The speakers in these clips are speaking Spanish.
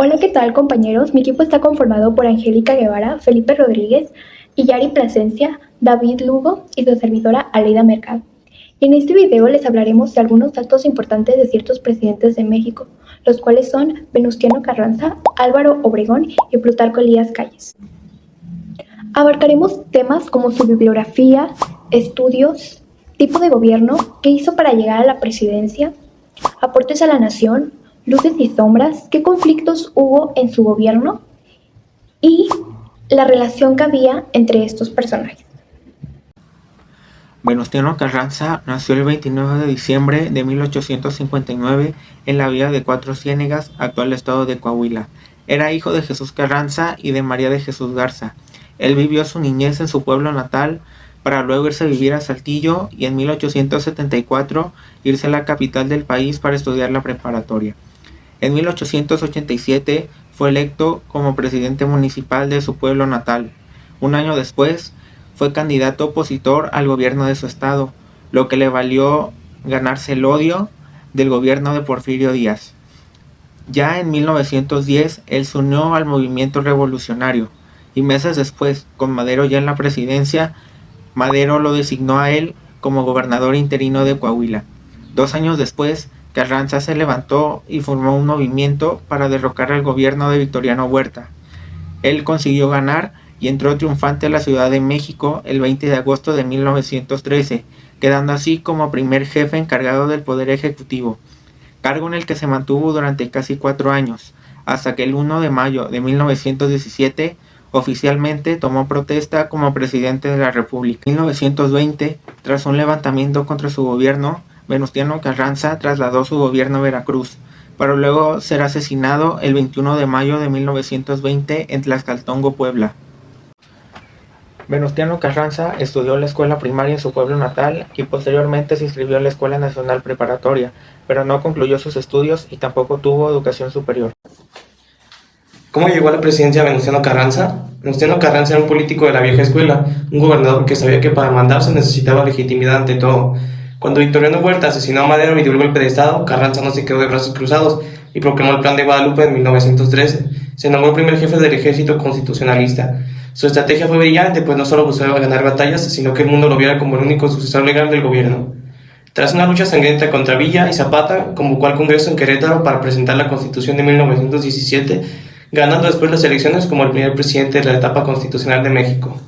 Hola, ¿qué tal, compañeros? Mi equipo está conformado por Angélica Guevara, Felipe Rodríguez, Iyari Plasencia, David Lugo y su servidora Aleida Mercado. Y en este video les hablaremos de algunos datos importantes de ciertos presidentes de México, los cuales son Venustiano Carranza, Álvaro Obregón y Plutarco Elías Calles. Abarcaremos temas como su bibliografía, estudios, tipo de gobierno, qué hizo para llegar a la presidencia, aportes a la nación, luces y sombras, qué conflictos hubo en su gobierno y la relación que había entre estos personajes. Venustiano Carranza nació el 29 de diciembre de 1859 en la villa de Cuatro Ciénegas, actual estado de Coahuila. Era hijo de Jesús Carranza y de María de Jesús Garza. Él vivió su niñez en su pueblo natal para luego irse a vivir a Saltillo y en 1874 irse a la capital del país para estudiar la preparatoria. En 1887 fue electo como presidente municipal de su pueblo natal. Un año después fue candidato opositor al gobierno de su estado, lo que le valió ganarse el odio del gobierno de Porfirio Díaz. Ya en 1910 él se unió al movimiento revolucionario y meses después, con Madero ya en la presidencia, Madero lo designó a él como gobernador interino de Coahuila. 2 años después, Carranza se levantó y formó un movimiento para derrocar al gobierno de Victoriano Huerta. Él consiguió ganar y entró triunfante a la Ciudad de México el 20 de agosto de 1913, quedando así como primer jefe encargado del Poder Ejecutivo, cargo en el que se mantuvo durante casi 4 años, hasta que el 1 de mayo de 1917 oficialmente tomó protesta como presidente de la República. En 1920, tras un levantamiento contra su gobierno, Venustiano Carranza trasladó su gobierno a Veracruz, para luego ser asesinado el 21 de mayo de 1920 en Tlaxcaltongo, Puebla. Venustiano Carranza estudió la escuela primaria en su pueblo natal y posteriormente se inscribió en la Escuela Nacional Preparatoria, pero no concluyó sus estudios y tampoco tuvo educación superior. ¿Cómo llegó a la presidencia Venustiano Carranza? Venustiano Carranza era un político de la vieja escuela, un gobernador que sabía que para mandar se necesitaba legitimidad ante todo. Cuando Victoriano Huerta asesinó a Madero y dio el golpe de estado, Carranza no se quedó de brazos cruzados y proclamó el Plan de Guadalupe en 1913. Se nombró primer jefe del ejército constitucionalista. Su estrategia fue brillante, pues no solo buscaba ganar batallas, sino que el mundo lo viera como el único sucesor legal del gobierno. Tras una lucha sangrienta contra Villa y Zapata, convocó al Congreso en Querétaro para presentar la Constitución de 1917, ganando después las elecciones como el primer presidente de la etapa constitucional de México.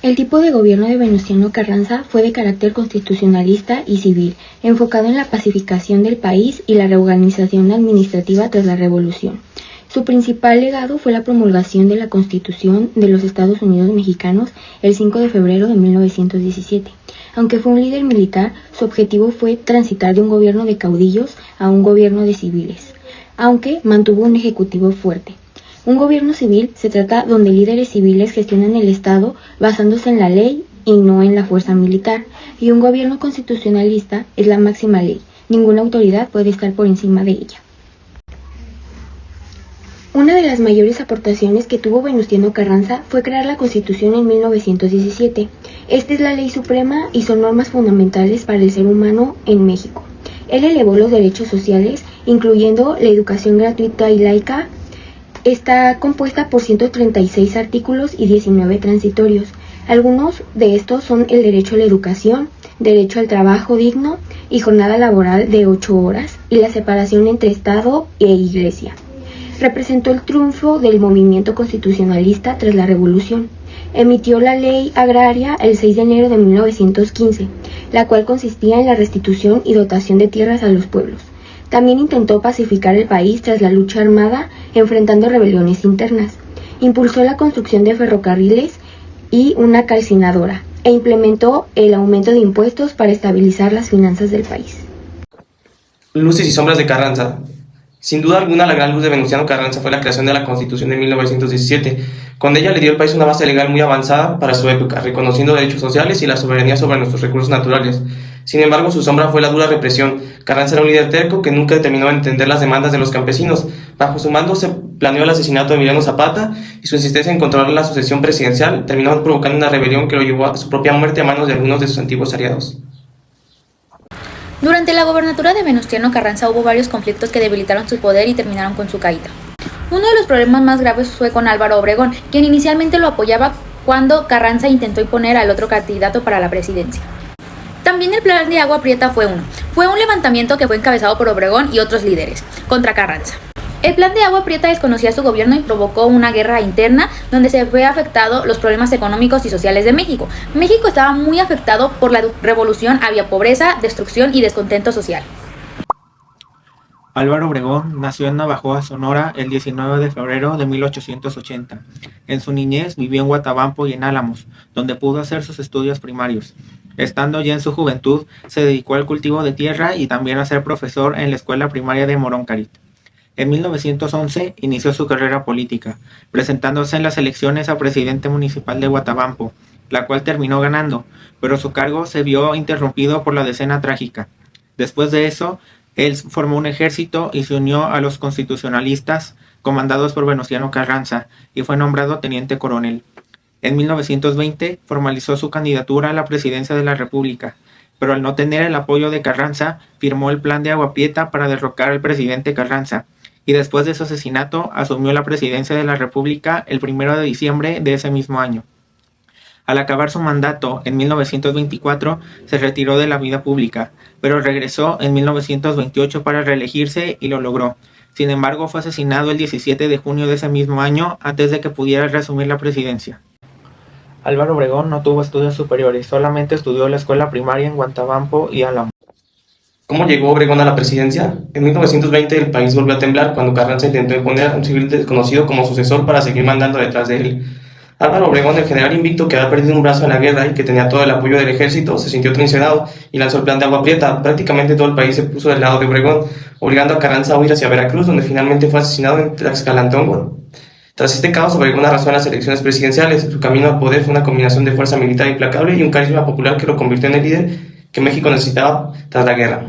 El tipo de gobierno de Venustiano Carranza fue de carácter constitucionalista y civil, enfocado en la pacificación del país y la reorganización administrativa tras la Revolución. Su principal legado fue la promulgación de la Constitución de los Estados Unidos Mexicanos el 5 de febrero de 1917. Aunque fue un líder militar, su objetivo fue transitar de un gobierno de caudillos a un gobierno de civiles, aunque mantuvo un ejecutivo fuerte. Un gobierno civil se trata donde líderes civiles gestionan el Estado basándose en la ley y no en la fuerza militar, y un gobierno constitucionalista es la máxima ley. Ninguna autoridad puede estar por encima de ella. Una de las mayores aportaciones que tuvo Venustiano Carranza fue crear la Constitución en 1917. Esta es la ley suprema y son normas fundamentales para el ser humano en México. Él elevó los derechos sociales, incluyendo la educación gratuita y laica. Está compuesta por 136 artículos y 19 transitorios. Algunos de estos son el derecho a la educación, derecho al trabajo digno y jornada laboral de 8 horas, y la separación entre Estado e Iglesia. Representó el triunfo del movimiento constitucionalista tras la Revolución. Emitió la Ley Agraria el 6 de enero de 1915, la cual consistía en la restitución y dotación de tierras a los pueblos. También intentó pacificar el país tras la lucha armada, enfrentando rebeliones internas. Impulsó la construcción de ferrocarriles y una calcinadora, e implementó el aumento de impuestos para estabilizar las finanzas del país. Luces y sombras de Carranza. Sin duda alguna, la gran luz de Venustiano Carranza fue la creación de la Constitución de 1917. Con ella le dio al país una base legal muy avanzada para su época, reconociendo derechos sociales y la soberanía sobre nuestros recursos naturales. Sin embargo, su sombra fue la dura represión. Carranza era un líder terco que nunca terminó de entender las demandas de los campesinos. Bajo su mando se planeó el asesinato de Emiliano Zapata y su insistencia en controlar la sucesión presidencial terminó provocando una rebelión que lo llevó a su propia muerte a manos de algunos de sus antiguos aliados. Durante la gobernatura de Venustiano Carranza hubo varios conflictos que debilitaron su poder y terminaron con su caída. Uno de los problemas más graves fue con Álvaro Obregón, quien inicialmente lo apoyaba cuando Carranza intentó imponer al otro candidato para la presidencia. También el plan de Agua Prieta fue un levantamiento que fue encabezado por Obregón y otros líderes contra Carranza. El plan de Agua Prieta desconocía su gobierno y provocó una guerra interna donde se fue afectado los problemas económicos y sociales de México. México estaba muy afectado por la revolución, había pobreza, destrucción y descontento social. Álvaro Obregón nació en Navajoa, Sonora, el 19 de febrero de 1880. En su niñez vivió en Guatabampo y en Álamos, donde pudo hacer sus estudios primarios. Estando ya en su juventud, se dedicó al cultivo de tierra y también a ser profesor en la escuela primaria de Moroncarit. En 1911 inició su carrera política, presentándose en las elecciones a presidente municipal de Guatabampo, la cual terminó ganando, pero su cargo se vio interrumpido por la Decena Trágica. Después de eso, él formó un ejército y se unió a los constitucionalistas, comandados por Venustiano Carranza, y fue nombrado teniente coronel. En 1920 formalizó su candidatura a la presidencia de la República, pero al no tener el apoyo de Carranza, firmó el plan de Agua Prieta para derrocar al presidente Carranza, y después de su asesinato asumió la presidencia de la República el 1 de diciembre de ese mismo año. Al acabar su mandato en 1924, se retiró de la vida pública, pero regresó en 1928 para reelegirse y lo logró. Sin embargo, fue asesinado el 17 de junio de ese mismo año antes de que pudiera reasumir la presidencia. Álvaro Obregón no tuvo estudios superiores, solamente estudió la escuela primaria en Guatabampo y Álamo. ¿Cómo llegó Obregón a la presidencia? En 1920 el país volvió a temblar cuando Carranza intentó imponer a un civil desconocido como sucesor para seguir mandando detrás de él. Álvaro Obregón, el general invicto que había perdido un brazo en la guerra y que tenía todo el apoyo del ejército, se sintió traicionado y lanzó el plan de Agua Prieta. Prácticamente todo el país se puso del lado de Obregón, obligando a Carranza a huir hacia Veracruz, donde finalmente fue asesinado en Tlaxcalantongo. Tras este caos, Obregón arrasó en las elecciones presidenciales. Su camino al poder fue una combinación de fuerza militar implacable y un carisma popular que lo convirtió en el líder que México necesitaba tras la guerra.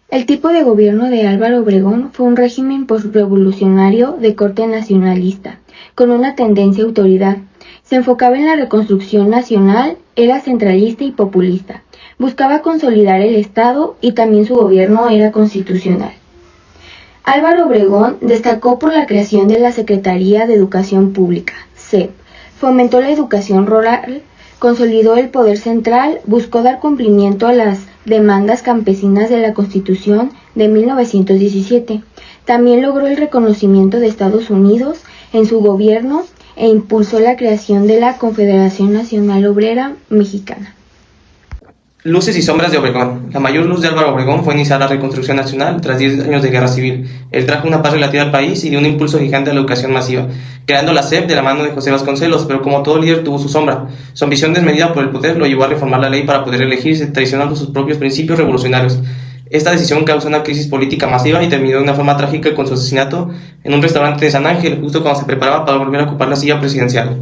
El tipo de gobierno de Álvaro Obregón fue un régimen postrevolucionario de corte nacionalista, con una tendencia a autoridad. Se enfocaba en la reconstrucción nacional, era centralista y populista. Buscaba consolidar el Estado y también su gobierno era constitucional. Álvaro Obregón destacó por la creación de la Secretaría de Educación Pública, SEP, fomentó la educación rural, consolidó el poder central, buscó dar cumplimiento a las demandas campesinas de la Constitución de 1917. También logró el reconocimiento de Estados Unidos en su gobierno e impulsó la creación de la Confederación Nacional Obrera Mexicana. Luces y sombras de Obregón. La mayor luz de Álvaro Obregón fue iniciar la reconstrucción nacional tras 10 años de guerra civil. Él trajo una paz relativa al país y dio un impulso gigante a la educación masiva, creando la SEP de la mano de José Vasconcelos, pero como todo líder tuvo su sombra. Su ambición desmedida por el poder lo llevó a reformar la ley para poder elegirse, traicionando sus propios principios revolucionarios. Esta decisión causó una crisis política masiva y terminó de una forma trágica con su asesinato en un restaurante de San Ángel, justo cuando se preparaba para volver a ocupar la silla presidencial.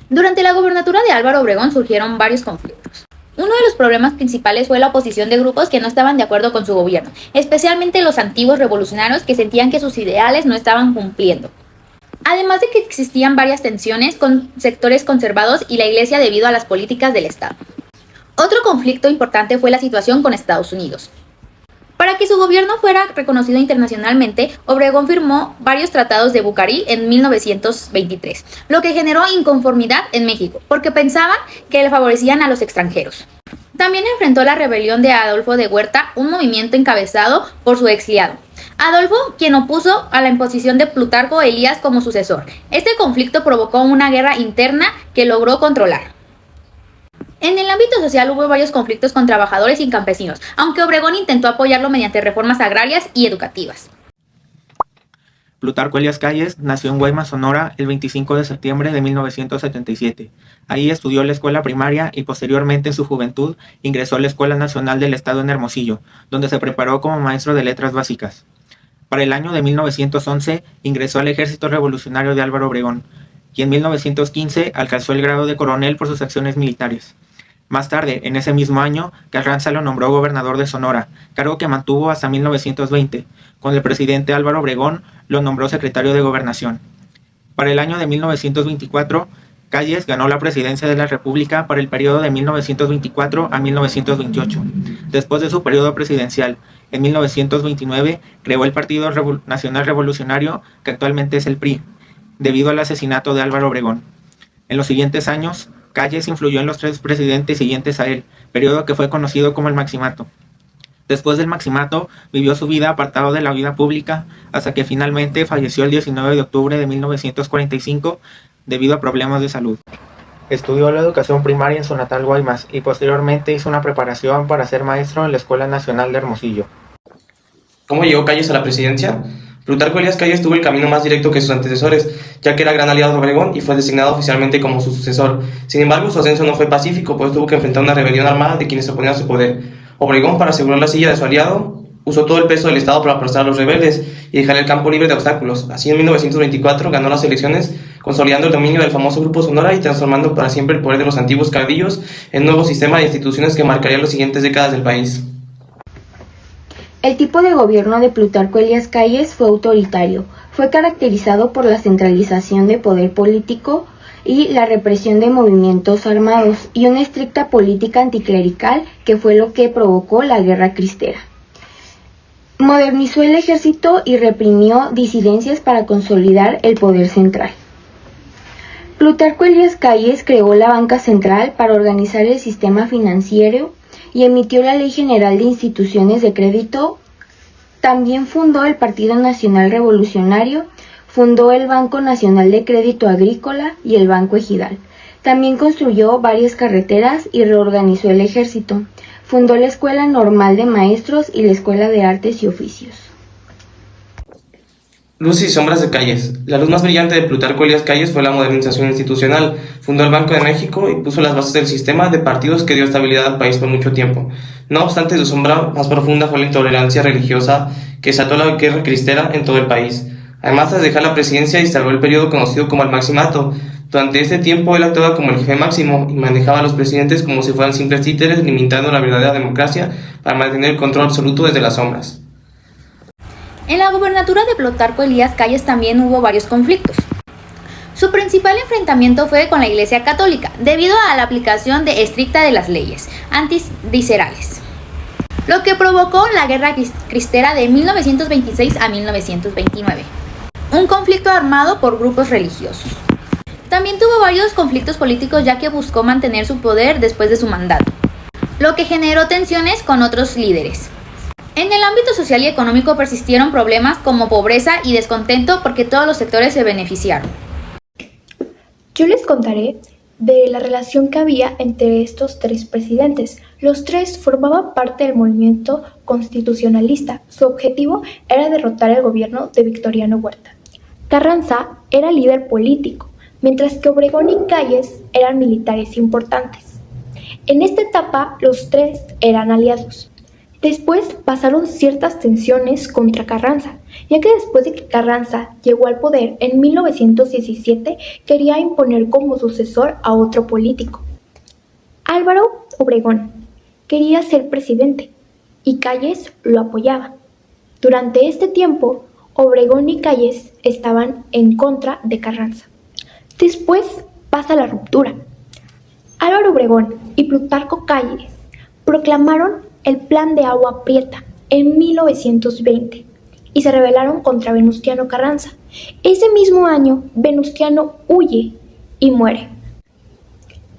Durante la gobernatura de Álvaro Obregón surgieron varios conflictos. Uno de los problemas principales fue la oposición de grupos que no estaban de acuerdo con su gobierno, especialmente los antiguos revolucionarios que sentían que sus ideales no estaban cumpliendo. Además de que existían varias tensiones con sectores conservados y la Iglesia debido a las políticas del Estado. Otro conflicto importante fue la situación con Estados Unidos. Para que su gobierno fuera reconocido internacionalmente, Obregón firmó varios tratados de Bucareli en 1923, lo que generó inconformidad en México, porque pensaban que le favorecían a los extranjeros. También enfrentó la rebelión de Adolfo de Huerta, un movimiento encabezado por su exiliado. Adolfo, quien opuso a la imposición de Plutarco Elías como sucesor. Este conflicto provocó una guerra interna que logró controlar. En el ámbito social hubo varios conflictos con trabajadores y campesinos, aunque Obregón intentó apoyarlo mediante reformas agrarias y educativas. Plutarco Elías Calles nació en Guaymas, Sonora, el 25 de septiembre de 1977. Ahí estudió la escuela primaria y posteriormente en su juventud ingresó a la Escuela Nacional del Estado en Hermosillo, donde se preparó como maestro de letras básicas. Para el año de 1911 ingresó al Ejército Revolucionario de Álvaro Obregón y en 1915 alcanzó el grado de coronel por sus acciones militares. Más tarde, en ese mismo año, Carranza lo nombró gobernador de Sonora, cargo que mantuvo hasta 1920. Con el presidente Álvaro Obregón lo nombró secretario de Gobernación. Para el año de 1924, Calles ganó la presidencia de la República para el periodo de 1924 a 1928. Después de su periodo presidencial, en 1929 creó el Partido Nacional Revolucionario, que actualmente es el PRI, debido al asesinato de Álvaro Obregón. En los siguientes años, Calles influyó en los 3 presidentes siguientes a él, periodo que fue conocido como el Maximato. Después del Maximato, vivió su vida apartado de la vida pública hasta que finalmente falleció el 19 de octubre de 1945 debido a problemas de salud. Estudió la educación primaria en su natal Guaymas y posteriormente hizo una preparación para ser maestro en la Escuela Nacional de Hermosillo. ¿Cómo llegó Calles a la presidencia? Plutarco Elías Calles tuvo el camino más directo que sus antecesores, ya que era gran aliado de Obregón y fue designado oficialmente como su sucesor. Sin embargo, su ascenso no fue pacífico, pues tuvo que enfrentar una rebelión armada de quienes se oponían a su poder. Obregón, para asegurar la silla de su aliado, usó todo el peso del Estado para aplastar a los rebeldes y dejar el campo libre de obstáculos. Así, en 1924 ganó las elecciones, consolidando el dominio del famoso Grupo Sonora y transformando para siempre el poder de los antiguos caudillos en un nuevo sistema de instituciones que marcaría las siguientes décadas del país. El tipo de gobierno de Plutarco Elías Calles fue autoritario. Fue caracterizado por la centralización de poder político y la represión de movimientos armados y una estricta política anticlerical que fue lo que provocó la Guerra Cristera. Modernizó el ejército y reprimió disidencias para consolidar el poder central. Plutarco Elías Calles creó la Banca Central para organizar el sistema financiero y emitió la Ley General de Instituciones de Crédito. También fundó el Partido Nacional Revolucionario, fundó el Banco Nacional de Crédito Agrícola y el Banco Ejidal. También construyó varias carreteras y reorganizó el ejército. Fundó la Escuela Normal de Maestros y la Escuela de Artes y Oficios. Luces y sombras de Calles. La luz más brillante de Plutarco Elías Calles fue la modernización institucional. Fundó el Banco de México y puso las bases del sistema de partidos que dio estabilidad al país por mucho tiempo. No obstante, su sombra más profunda fue la intolerancia religiosa que desató la guerra cristera en todo el país. Además, tras dejar la presidencia, instaló el periodo conocido como el Maximato. Durante este tiempo, él actuaba como el jefe máximo y manejaba a los presidentes como si fueran simples títeres, limitando la verdadera democracia para mantener el control absoluto desde las sombras. En la gobernatura de Plutarco Elías Calles también hubo varios conflictos. Su principal enfrentamiento fue con la Iglesia Católica, debido a la aplicación estricta de las leyes antidicerales, lo que provocó la Guerra Cristera de 1926 a 1929, un conflicto armado por grupos religiosos. También tuvo varios conflictos políticos, ya que buscó mantener su poder después de su mandato, lo que generó tensiones con otros líderes. En el ámbito social y económico persistieron problemas como pobreza y descontento porque todos los sectores se beneficiaron. Yo les contaré de la relación que había entre estos 3 presidentes. Los 3 formaban parte del movimiento constitucionalista. Su objetivo era derrotar el gobierno de Victoriano Huerta. Carranza era líder político, mientras que Obregón y Calles eran militares importantes. En esta etapa, los 3 eran aliados. Después pasaron ciertas tensiones contra Carranza, ya que después de que Carranza llegó al poder en 1917, quería imponer como sucesor a otro político. Álvaro Obregón quería ser presidente y Calles lo apoyaba. Durante este tiempo, Obregón y Calles estaban en contra de Carranza. Después pasa la ruptura. Álvaro Obregón y Plutarco Calles proclamaron el Plan de Agua Prieta en 1920 y se rebelaron contra Venustiano Carranza. Ese mismo año, Venustiano huye y muere.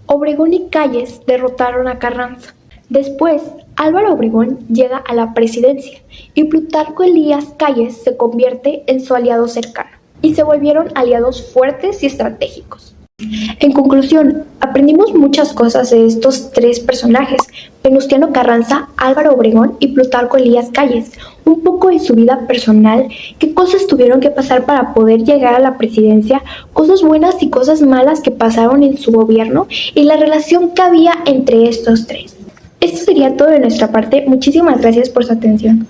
Obregón y Calles derrotaron a Carranza. Después, Álvaro Obregón llega a la presidencia y Plutarco Elías Calles se convierte en su aliado cercano y se volvieron aliados fuertes y estratégicos. En conclusión, aprendimos muchas cosas de estos 3 personajes: Venustiano Carranza, Álvaro Obregón y Plutarco Elías Calles. Un poco de su vida personal, qué cosas tuvieron que pasar para poder llegar a la presidencia, cosas buenas y cosas malas que pasaron en su gobierno y la relación que había entre estos 3. Esto sería todo de nuestra parte. Muchísimas gracias por su atención.